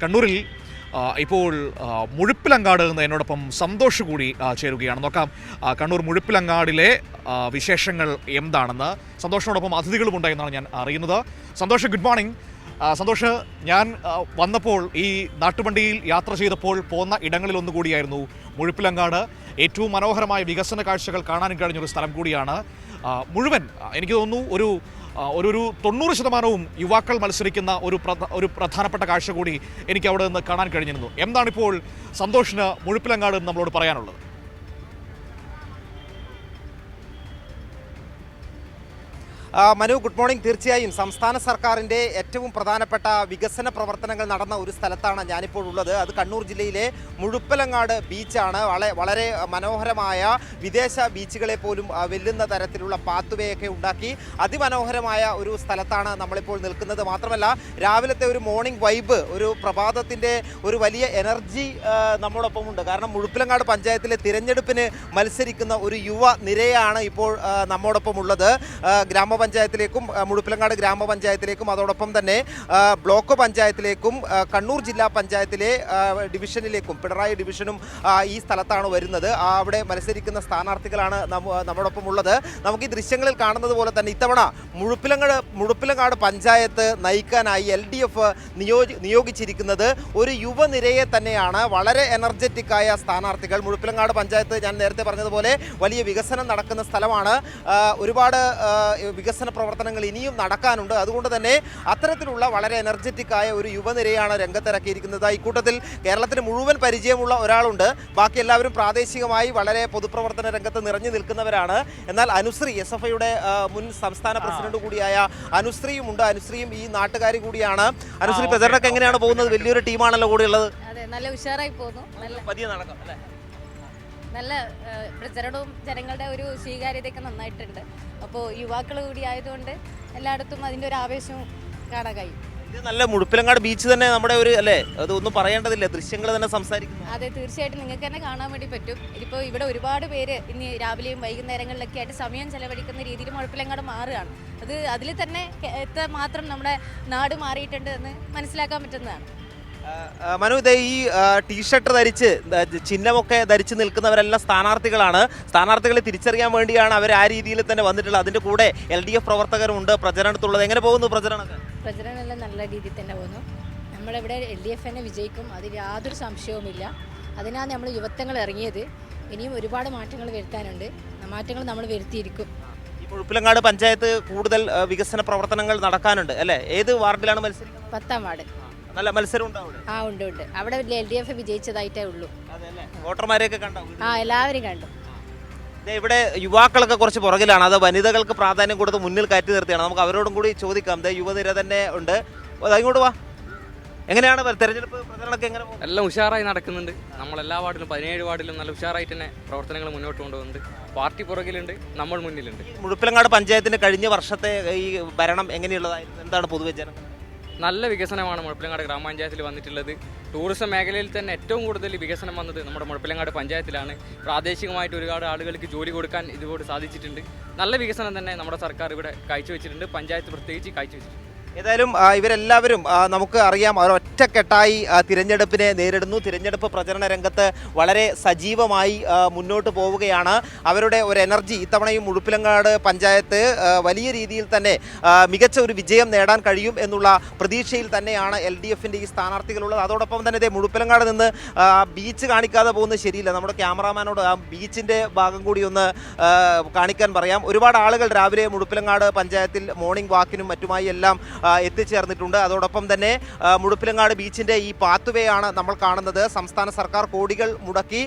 കണ്ണൂരിൽ ഇപ്പോൾ മുഴുപ്പിലങ്ങാട് നിന്ന് എന്നോടൊപ്പം സന്തോഷ് കൂടി ചേരുകയാണ്. നോക്കാം കണ്ണൂർ മുഴുപ്പിലങ്ങാടിലെ വിശേഷങ്ങൾ എന്താണെന്ന്. സന്തോഷിനോടൊപ്പം അതിഥികളുമുണ്ട് എന്നാണ് ഞാൻ അറിയുന്നത്. Santhosh, good morning. സന്തോഷ്, ഞാൻ വന്നപ്പോൾ ഈ നാട്ടുവണ്ടിയിൽ യാത്ര ചെയ്തപ്പോൾ പോന്ന ഇടങ്ങളിലൊന്നുകൂടിയായിരുന്നു മുഴുപ്പിലങ്ങാട്. ഏറ്റവും മനോഹരമായ വികസന കാഴ്ചകൾ കാണാൻ കഴിഞ്ഞൊരു സ്ഥലം കൂടിയാണ്. മുഴുവൻ എനിക്ക് തോന്നുന്നു ഒരു 90% യുവാക്കൾ മത്സരിക്കുന്ന ഒരു പ്രധാനപ്പെട്ട കാഴ്ച കൂടി എനിക്ക് അവിടെ നിന്ന് കാണാൻ കഴിഞ്ഞിരുന്നു. എന്താണിപ്പോൾ സന്തോഷിന് മുഴുപ്പിലങ്ങാട് നമ്മളോട് പറയാനുള്ളത്? Manu, good morning. തീർച്ചയായും സംസ്ഥാന സർക്കാരിൻ്റെ ഏറ്റവും പ്രധാനപ്പെട്ട വികസന പ്രവർത്തനങ്ങൾ നടന്ന ഒരു സ്ഥലത്താണ് ഞാനിപ്പോൾ ഉള്ളത്. അത് കണ്ണൂർ ജില്ലയിലെ മുഴുപ്പിലങ്ങാട് ബീച്ചാണ്. വളരെ മനോഹരമായ വിദേശ ബീച്ചുകളെ പോലും വെല്ലുന്ന തരത്തിലുള്ള പാത്തുവേയൊക്കെ ഉണ്ടാക്കി അതിമനോഹരമായ ഒരു സ്ഥലത്താണ് നമ്മളിപ്പോൾ നിൽക്കുന്നത്. മാത്രമല്ല, രാവിലത്തെ ഒരു മോർണിംഗ് വൈബ്, ഒരു പ്രഭാതത്തിൻ്റെ ഒരു വലിയ എനർജി നമ്മോടൊപ്പമുണ്ട്. കാരണം മുഴുപ്പിലങ്ങാട് പഞ്ചായത്തിലെ തിരഞ്ഞെടുപ്പിന് മത്സരിക്കുന്ന ഒരു യുവ നിരയാണ് ഇപ്പോൾ നമ്മോടൊപ്പം ഉള്ളത്. ഗ്രാമപഞ്ചായത്തിലേക്കും മുഴുപ്പിലങ്ങാട് ഗ്രാമപഞ്ചായത്തിലേക്കും അതോടൊപ്പം തന്നെ ബ്ലോക്ക് പഞ്ചായത്തിലേക്കും കണ്ണൂർ ജില്ലാ പഞ്ചായത്തിലെ ഡിവിഷനിലേക്കും, പിണറായി ഡിവിഷനും ഈ സ്ഥലത്താണ് വരുന്നത്. അവിടെ മത്സരിക്കുന്ന സ്ഥാനാർത്ഥികളാണ് നമ്മോടൊപ്പം ഉള്ളത്. നമുക്ക് ഈ ദൃശ്യങ്ങളിൽ കാണുന്നത് പോലെ തന്നെ ഇത്തവണ മുഴുപ്പിലങ്ങാട് പഞ്ചായത്ത് നയിക്കാനായി LDF നിയോഗിച്ചിരിക്കുന്നത് ഒരു യുവനിരയെ തന്നെയാണ്. വളരെ എനർജറ്റിക്കായ സ്ഥാനാർത്ഥികൾ. മുഴുപ്പിലങ്ങാട് പഞ്ചായത്ത് ഞാൻ നേരത്തെ പറഞ്ഞതുപോലെ വലിയ വികസനം നടക്കുന്ന സ്ഥലമാണ്. ഒരുപാട് വികസന പ്രവർത്തനങ്ങൾ ഇനിയും നടക്കാനുണ്ട്. അതുകൊണ്ട് തന്നെ അത്തരത്തിലുള്ള വളരെ എനർജറ്റിക്കായ ഒരു യുവനിരയാണ് രംഗത്തിറക്കിയിരിക്കുന്നത്. ഇക്കൂട്ടത്തിൽ കേരളത്തിന് മുഴുവൻ പരിചയമുള്ള ഒരാളുണ്ട്. ബാക്കി എല്ലാവരും പ്രാദേശികമായി വളരെ പൊതുപ്രവർത്തന രംഗത്ത് നിറഞ്ഞു നിൽക്കുന്നവരാണ്. എന്നാൽ അനുശ്രീ, SFIയുടെ മുൻ സംസ്ഥാന പ്രസിഡന്റ് കൂടിയായ അനുശ്രീയും ഉണ്ട്. അനുശ്രീയും ഈ നാട്ടുകാരി കൂടിയാണ്. അനുശ്രീ, പ്രചരണമൊക്കെ എങ്ങനെയാണ് പോകുന്നത്? വലിയൊരു ടീമാണല്ലോ കൂടെയുള്ളത്. നല്ല ഉഷാറായി പോകുന്നു. നല്ല പ്രചരണവും ജനങ്ങളുടെ ഒരു സ്വീകാര്യതയൊക്കെ നന്നായിട്ടുണ്ട്. അപ്പോൾ യുവാക്കൾ കൂടി ആയതുകൊണ്ട് എല്ലായിടത്തും അതിൻ്റെ ഒരു ആവേശവും കാണാൻ കഴിയും. ഇത് നല്ല മുഴുപ്പിലങ്ങാട് ബീച്ച് തന്നെ നമ്മുടെ ഒരു അല്ലേ, അതൊന്നും പറയേണ്ടതില്ല, ദൃശ്യങ്ങൾ തന്നെ സംസാരിക്കുന്നു. അതെ, തീർച്ചയായിട്ടും നിങ്ങൾക്ക് തന്നെ കാണാൻ വേണ്ടി പറ്റും. ഇപ്പോൾ ഇവിടെ ഒരുപാട് പേര് ഇനി രാവിലെയും വൈകുന്നേരങ്ങളിലൊക്കെ ആയിട്ട് സമയം ചെലവഴിക്കുന്ന രീതിയിൽ മുഴുപ്പിലങ്ങാട് മാറുകയാണ്. അതിൽ തന്നെ എത്ര മാത്രം നമ്മുടെ നാട് മാറിയിട്ടുണ്ട് എന്ന് മനസ്സിലാക്കാൻ പറ്റുന്നതാണ്. മനു, ഇതേ ഈ ടീഷർട്ട് ധരിച്ച് ചിഹ്നമൊക്കെ ധരിച്ച് നിൽക്കുന്നവരെല്ലാം സ്ഥാനാർത്ഥികളാണ്. സ്ഥാനാർത്ഥികളെ തിരിച്ചറിയാൻ വേണ്ടിയാണ് അവർ ആ രീതിയിൽ തന്നെ വന്നിട്ടുള്ളത്. അതിൻ്റെ കൂടെ LDF പ്രവർത്തകരുണ്ട് പ്രചരണത്തുള്ളത്. എങ്ങനെ പോകുന്നു പ്രചരണമെല്ലാം നല്ല രീതിയിൽ തന്നെ പോകുന്നു. നമ്മളിവിടെ LDF തന്നെ വിജയിക്കും, അതിൽ യാതൊരു സംശയവുമില്ല. അതിനാണ് നമ്മൾ യുവത്വങ്ങൾ ഇറങ്ങിയത്. ഇനിയും ഒരുപാട് മാറ്റങ്ങൾ വരുത്താനുണ്ട്. മാറ്റങ്ങൾ നമ്മൾ വരുത്തിയിരിക്കും. ഈ മുഴുപ്പിലങ്ങാട് പഞ്ചായത്ത് കൂടുതൽ വികസന പ്രവർത്തനങ്ങൾ നടക്കാനുണ്ട് അല്ലേ? ഏത് വാർഡിലാണ് മത്സരിക്കുന്നത്? 10ാം വാർഡ്. നല്ല മത്സരം ഉണ്ട്. ഉണ്ട്. അവിടെ LDF വിജയിച്ചതായിട്ടേ ഉള്ളൂ. വോട്ടർമാരെയൊക്കെ കണ്ടോ? എല്ലാവരും കണ്ടു. ഇവിടെ യുവാക്കളൊക്കെ കുറച്ച് പുറകിലാണ്. അത് വനിതകൾക്ക് പ്രാധാന്യം കൊടുത്ത് മുന്നിൽ കയറ്റി നിർത്തിയാണ്. നമുക്ക് അവരോടും കൂടി ചോദിക്കാം. യുവനിര തന്നെ ഉണ്ട്. ഇങ്ങോട്ട് വാ. എങ്ങനെയാണ് തെരഞ്ഞെടുപ്പ് പ്രചരണമൊക്കെ? എങ്ങനെ പോകും? എല്ലാം ഉഷാറായി നടക്കുന്നുണ്ട്. നമ്മളെല്ലാ വാർഡിലും 17 വാർഡിലും നല്ല ഉഷാറായിട്ട് തന്നെ പ്രവർത്തനങ്ങൾ മുന്നോട്ട് കൊണ്ടുപോകുന്നുണ്ട്. പാർട്ടി പുറകിലുണ്ട്, നമ്മൾ മുന്നിലുണ്ട്. മുഴുപ്പിലങ്ങാട് പഞ്ചായത്തിന് കഴിഞ്ഞ വർഷത്തെ ഈ ഭരണം എങ്ങനെയുള്ളതായിരുന്നു? എന്താണ് പൊതുവെ ജനങ്ങൾ? നല്ല വികസനമാണ് മുഴുപ്പിലങ്ങാട് ഗ്രാമപഞ്ചായത്തിൽ വന്നിട്ടുള്ളത്. ടൂറിസം മേഖലയിൽ തന്നെ ഏറ്റവും കൂടുതൽ വികസനം വന്നത് നമ്മുടെ മുഴുപ്പിലങ്ങാട് പഞ്ചായത്തിലാണ്. പ്രാദേശികമായിട്ട് ഒരുപാട് ആളുകൾക്ക് ജോലി കൊടുക്കാൻ ഇതുകൊണ്ട് സാധിച്ചിട്ടുണ്ട്. നല്ല വികസനം തന്നെ നമ്മുടെ സർക്കാർ ഇവിടെ കാഴ്ചവെച്ചിട്ടുണ്ട്. പഞ്ചായത്ത് പ്രത്യേകിച്ച് കാഴ്ചവെച്ചിട്ടുണ്ട്. ഏതായാലും ഇവരെല്ലാവരും നമുക്ക് അറിയാം, ഒറ്റക്കെട്ടായി തിരഞ്ഞെടുപ്പിനെ നേരിടുന്നു. തിരഞ്ഞെടുപ്പ് പ്രചരണ രംഗത്ത് വളരെ സജീവമായി മുന്നോട്ട് പോവുകയാണ്. അവരുടെ ഒരു എനർജി ഇത്തവണയും മുഴുപ്പിലങ്ങാട് പഞ്ചായത്ത് വലിയ രീതിയിൽ തന്നെ മികച്ച ഒരു വിജയം നേടാൻ കഴിയും എന്നുള്ള പ്രതീക്ഷയിൽ തന്നെയാണ് LDFൻ്റെ ഈ സ്ഥാനാർത്ഥികളുള്ളത്. അതോടൊപ്പം തന്നെ മുഴുപ്പിലങ്ങാട് നിന്ന് ബീച്ച് കാണിക്കാതെ പോകുന്നത് ശരിയില്ല. നമ്മുടെ ക്യാമറാമാനോട് ആ ബീച്ചിൻ്റെ ഭാഗം കൂടി ഒന്ന് കാണിക്കാൻ പറയാം. ഒരുപാട് ആളുകൾ രാവിലെ മുഴുപ്പിലങ്ങാട് പഞ്ചായത്തിൽ മോർണിംഗ് വാക്കിനും മറ്റുമായി എല്ലാം എത്തിച്ചേർന്നിട്ടുണ്ട്. അതോടൊപ്പം തന്നെ മുഴുപ്പിലങ്ങാട് ബീച്ചിൻ്റെ ഈ പാത്തുവേ ആണ് നമ്മൾ കാണുന്നത്. സംസ്ഥാന സർക്കാർ കോടികൾ മുടക്കി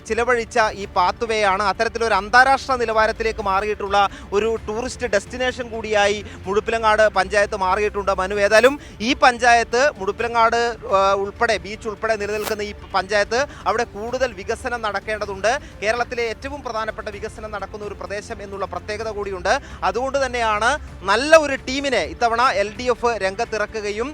ചിലവഴിച്ച ഈ പാത്തുവേ ആണ്. അത്തരത്തിലൊരു അന്താരാഷ്ട്ര നിലവാരത്തിലേക്ക് മാറിയിട്ടുള്ള ഒരു ടൂറിസ്റ്റ് ഡെസ്റ്റിനേഷൻ കൂടിയായി മുഴുപ്പിലങ്ങാട് പഞ്ചായത്ത് മാറിയിട്ടുണ്ട്. മനു, ഏതായാലും ഈ പഞ്ചായത്ത് മുഴുപ്പിലങ്ങാട് ഉൾപ്പെടെ ബീച്ച് ഉൾപ്പെടെ നിലനിൽക്കുന്ന ഈ പഞ്ചായത്ത് അവിടെ കൂടുതൽ വികസനം നടക്കേണ്ടതുണ്ട്. കേരളത്തിലെ ഏറ്റവും പ്രധാനപ്പെട്ട വികസനം നടക്കുന്ന ഒരു പ്രദേശം എന്നുള്ള പ്രത്യേകത കൂടിയുണ്ട്. അതുകൊണ്ട് തന്നെയാണ് നല്ല ഒരു ടീമിനെ ഇത്തവണ LDF LDF രംഗത്തിറക്കുകയും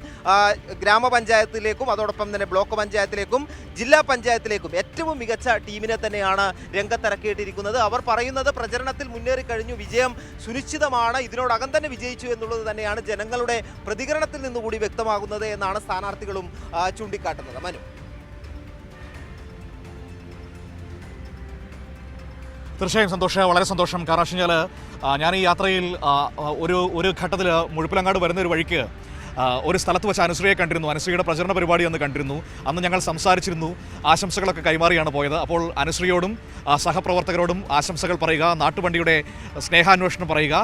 ഗ്രാമപഞ്ചായത്തിലേക്കും അതോടൊപ്പം തന്നെ ബ്ലോക്ക് പഞ്ചായത്തിലേക്കും ജില്ലാ പഞ്ചായത്തിലേക്കും ഏറ്റവും മികച്ച ടീമിനെ തന്നെയാണ് രംഗത്തിറക്കിയിട്ടിരിക്കുന്നത്. അവർ പറയുന്നത് പ്രചരണത്തിൽ മുന്നേറി കഴിഞ്ഞു, വിജയം സുനിശ്ചിതമാണ്, ഇതിനോടകം തന്നെ വിജയിച്ചു എന്നുള്ളത് തന്നെയാണ് ജനങ്ങളുടെ പ്രതികരണത്തിൽ നിന്നുകൂടി വ്യക്തമാകുന്നത് എന്നാണ് സ്ഥാനാർത്ഥികളും ചൂണ്ടിക്കാട്ടുന്നത്. മനു, തീർച്ചയായും സന്തോഷം, വളരെ സന്തോഷം. കാരണം വെച്ചാൽ ഞാൻ ഈ യാത്രയിൽ ഒരു ഘട്ടത്തിൽ മുഴുപ്പിലങ്ങാട് വരുന്ന ഒരു വഴിക്ക് ഒരു സ്ഥലത്ത് വെച്ച് അനുശ്രീയെ കണ്ടിരുന്നു. അനുശ്രീയുടെ പ്രചരണ പരിപാടി അന്ന് കണ്ടിരുന്നു. അന്ന് ഞങ്ങൾ സംസാരിച്ചിരുന്നു, ആശംസകളൊക്കെ കൈമാറിയാണ് പോയത്. അപ്പോൾ അനുശ്രീയോടും സഹപ്രവർത്തകരോടും ആശംസകൾ പറയുക, നാട്ടുവണ്ടിയുടെ സ്നേഹാന്വേഷണം പറയുക.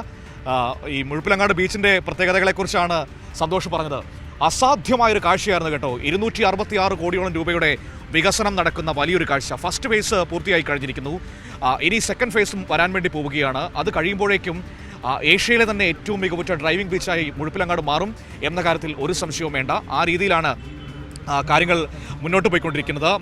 ഈ മുഴുപ്പിലങ്ങാട് ബീച്ചിൻ്റെ പ്രത്യേകതകളെക്കുറിച്ചാണ് സന്തോഷ് പറഞ്ഞത്. അസാധ്യമായൊരു കാഴ്ചയായിരുന്നു കേട്ടോ. 266 കോടിയോളം രൂപയുടെ വികസനം നടക്കുന്ന വലിയൊരു കാഴ്ച. ഫസ്റ്റ് ഫേസ് പൂർത്തിയായി കഴിഞ്ഞിരിക്കുന്നു. ഇനി സെക്കൻഡ് ഫേസും വരാൻ വേണ്ടി പോവുകയാണ്. അത് കഴിയുമ്പോഴേക്കും ഏഷ്യയിലെ തന്നെ ഏറ്റവും മികവുറ്റ ഡ്രൈവിംഗ് ബീച്ചായി മുഴുപ്പിലങ്ങാട് മാറും എന്ന കാര്യത്തിൽ ഒരു സംശയവും വേണ്ട. ആ രീതിയിലാണ് കാര്യങ്ങൾ മുന്നോട്ട് പോയിക്കൊണ്ടിരിക്കുന്നത്.